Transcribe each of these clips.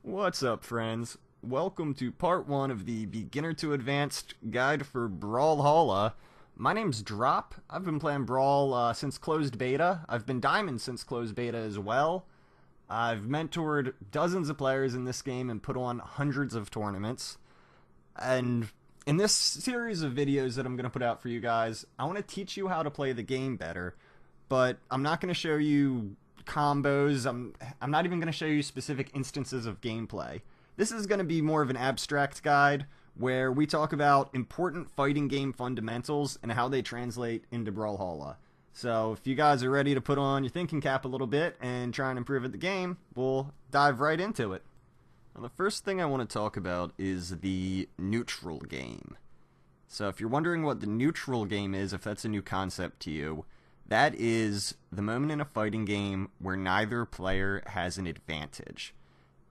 What's up, friends? Welcome to part 1 of the Beginner to Advanced Guide for Brawlhalla. My name's Drop. I've been playing Brawl since closed beta. I've been Diamond since closed beta as well. I've mentored dozens of players in this game and put on hundreds of tournaments. And in this series of videos that I'm going to put out for you guys, I want to teach you how to play the game better. But I'm not going to show you combos. I'm not even going to show you specific instances of gameplay. This is going to be more of an abstract guide where we talk about important fighting game fundamentals and how they translate into Brawlhalla. So if you guys are ready to put on your thinking cap a little bit and try and improve at the game, we'll dive right into it. Now, the first thing I want to talk about is the neutral game. So if you're wondering what the neutral game is, if that's a new concept to you, that is the moment in a fighting game where neither player has an advantage.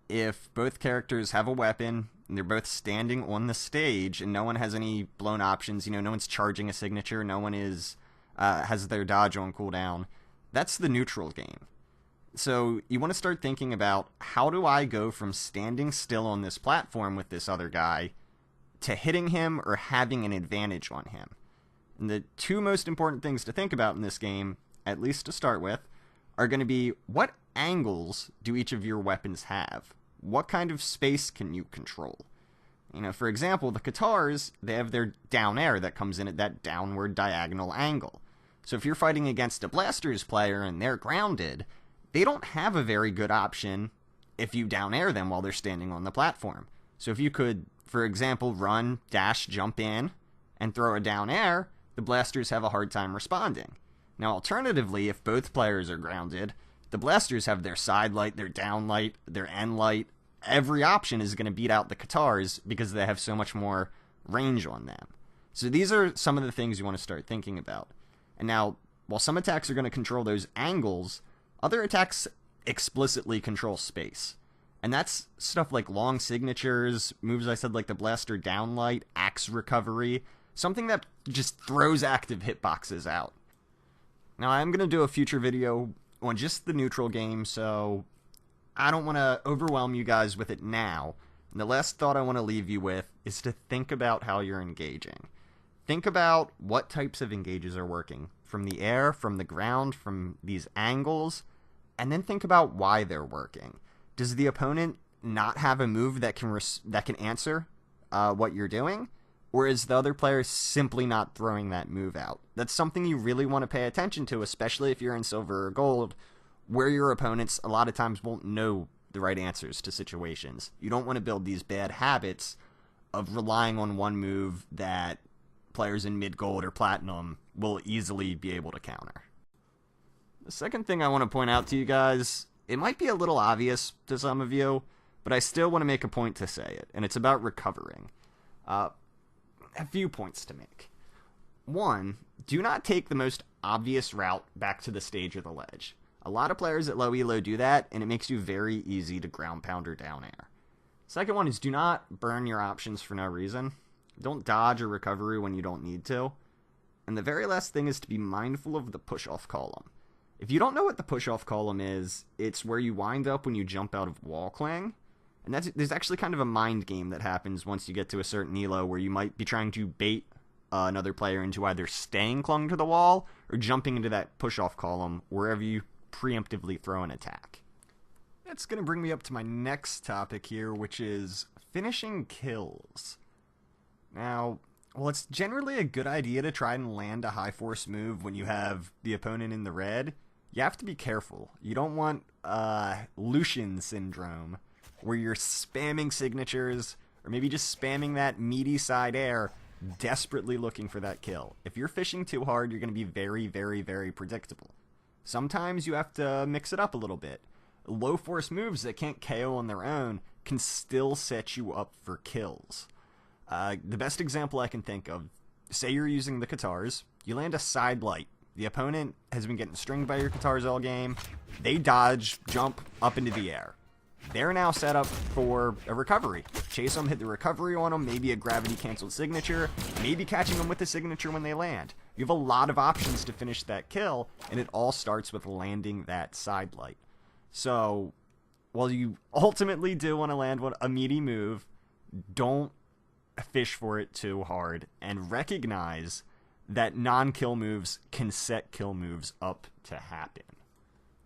If both characters have a weapon, and they're both standing on the stage, and no one has any blown options, no one's charging a signature, no one has their dodge on cooldown, that's the neutral game. So you want to start thinking about, how do I go from standing still on this platform with this other guy to hitting him or having an advantage on him? And the two most important things to think about in this game, at least to start with, are going to be, what angles do each of your weapons have? What kind of space can you control? For example, the Katars, they have their down air that comes in at that downward diagonal angle. So if you're fighting against a Blasters player and they're grounded, they don't have a very good option if you down air them while they're standing on the platform. So if you could, for example, run, dash, jump in, and throw a down air, the Blasters have a hard time responding. Now, alternatively, if both players are grounded, the Blasters have their side light, their down light, their end light. Every option is going to beat out the Katars because they have so much more range on them. So these are some of the things you want to start thinking about. And now, while some attacks are going to control those angles, other attacks explicitly control space. And that's stuff like long signatures, moves I said like the Blaster downlight, axe recovery, something that just throws active hitboxes out. Now, I'm going to do a future video on just the neutral game, so I don't want to overwhelm you guys with it now. And the last thought I want to leave you with is to think about how you're engaging. Think about what types of engages are working, from the air, from the ground, from these angles, and then think about why they're working. Does the opponent not have a move that can answer what you're doing? Or is the other player simply not throwing that move out? That's something you really want to pay attention to, especially if you're in silver or gold, where your opponents a lot of times won't know the right answers to situations. You don't want to build these bad habits of relying on one move that players in mid-gold or platinum will easily be able to counter. The second thing I want to point out to you guys, it might be a little obvious to some of you, but I still want to make a point to say it, and it's about recovering. A few points to make. One, do not take the most obvious route back to the stage or the ledge. A lot of players at low elo do that, and it makes you very easy to ground pound or down air. Second one is, do not burn your options for no reason. Don't dodge or recovery when you don't need to. And the very last thing is to be mindful of the push-off column. If you don't know what the push-off column is, it's where you wind up when you jump out of wall cling. And there's actually kind of a mind game that happens once you get to a certain elo where you might be trying to bait another player into either staying clung to the wall or jumping into that push-off column wherever you preemptively throw an attack. That's going to bring me up to my next topic here, which is finishing kills. Now, while it's generally a good idea to try and land a high force move when you have the opponent in the red, you have to be careful. You don't want Lucian syndrome, where you're spamming signatures, or maybe just spamming that meaty side air, desperately looking for that kill. If you're fishing too hard, you're going to be very, very, very predictable. Sometimes you have to mix it up a little bit. Low force moves that can't KO on their own can still set you up for kills. The best example I can think of, say you're using the Katars, you land a side light. The opponent has been getting stringed by your Katars all game. They dodge, jump up into the air. They're now set up for a recovery. Chase them, hit the recovery on them, maybe a gravity-canceled signature, maybe catching them with the signature when they land. You have a lot of options to finish that kill, and it all starts with landing that side light. So, while you ultimately do want to land a meaty move, don't fish for it too hard, and recognize that non-kill moves can set kill moves up to happen.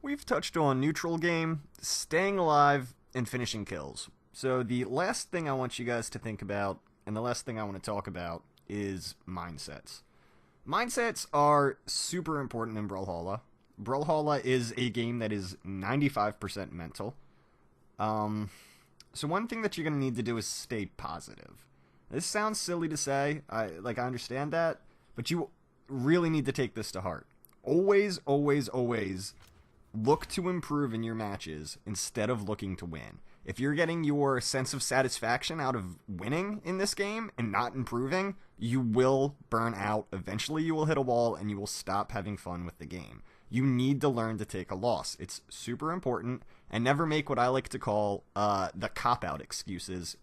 We've touched on neutral game, staying alive, and finishing kills. So the last thing I want you guys to think about, and the last thing I want to talk about, is mindsets. Mindsets are super important in Brawlhalla. Brawlhalla is a game that is 95% mental. So one thing that you're going to need to do is stay positive. This sounds silly to say, I understand that, but you really need to take this to heart. Always, always, always look to improve in your matches instead of looking to win. If you're getting your sense of satisfaction out of winning in this game and not improving, you will burn out. Eventually you will hit a wall and you will stop having fun with the game. You need to learn to take a loss. It's super important, and never make what I like to call the cop-out excuses.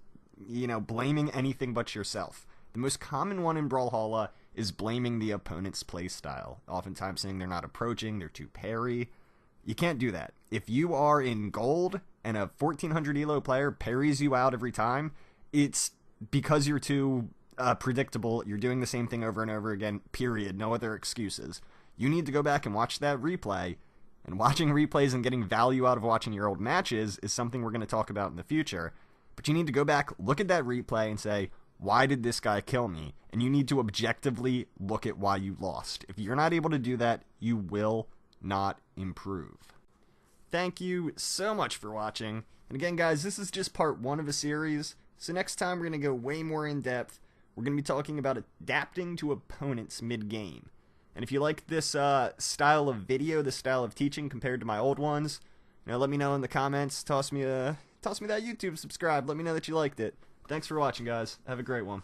You know, blaming anything but yourself. The most common one in Brawlhalla is blaming the opponent's playstyle. Oftentimes saying they're not approaching, they're too parry. You can't do that. If you are in gold and a 1400 elo player parries you out every time, it's because you're too predictable. You're doing the same thing over and over again, period. No other excuses. You need to go back and watch that replay. And watching replays and getting value out of watching your old matches is something we're going to talk about in the future. But you need to go back, look at that replay, and say, why did this guy kill me? And you need to objectively look at why you lost. If you're not able to do that, you will not improve. Thank you so much for watching. And again, guys, this is just part 1 of a series. So next time we're going to go way more in depth. We're going to be talking about adapting to opponents mid-game. And if you like this style of video, this style of teaching compared to my old ones, let me know in the comments. Toss me that YouTube subscribe. Let me know that you liked it. Thanks for watching, guys. Have a great one.